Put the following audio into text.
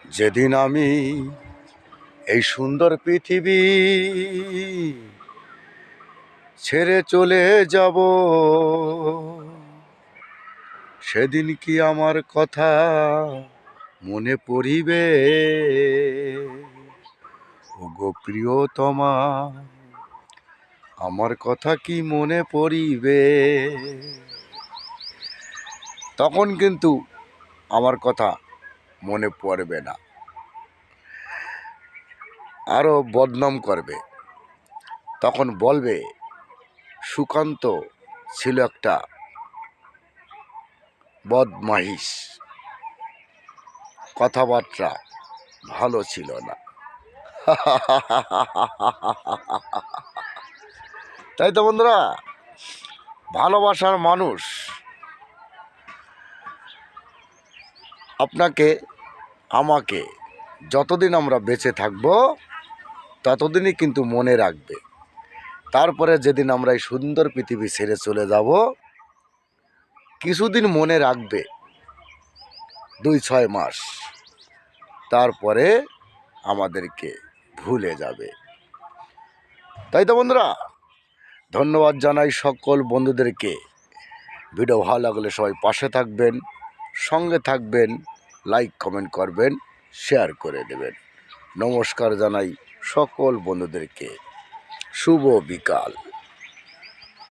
যেদিন আমি এই সুন্দর পৃথিবী ছেড়ে চলে যাব, সেদিন কি আমার কথা মনে পড়িবে? ওগো প্রিয়তমা, আমার কথা কি মনে পড়িবে? তখন কিন্তু আমার কথা মনে পড়বে না, আরো বদনাম করবে। তখন বলবে সুকান্ত ছিল একটা বদমাইশ, কথাবার্তা ভালো ছিল না। তাই তো বন্ধুরা, ভালোবাসার মানুষ আপনাকে আমাকে যতদিন আমরা বেঁচে থাকব ততদিনই কিন্তু মনে রাখবে। তারপরে যেদিন আমরা এই সুন্দর পৃথিবী ছেড়ে চলে যাব, কিছুদিন মনে রাখবে, 2-6 মাস, তারপরে আমাদেরকে ভুলে যাবে। তাই তো বন্ধুরা, ধন্যবাদ জানাই সকল বন্ধুদেরকে। ভিডিও ভালো লাগলে সবাই পাশে থাকবেন, সঙ্গে থাকবেন, লাইক কমেন্ট করবেন, শেয়ার করে দেবেন। নমস্কার জানাই সকল বন্ধুদেরকে। শুভ বিকাল।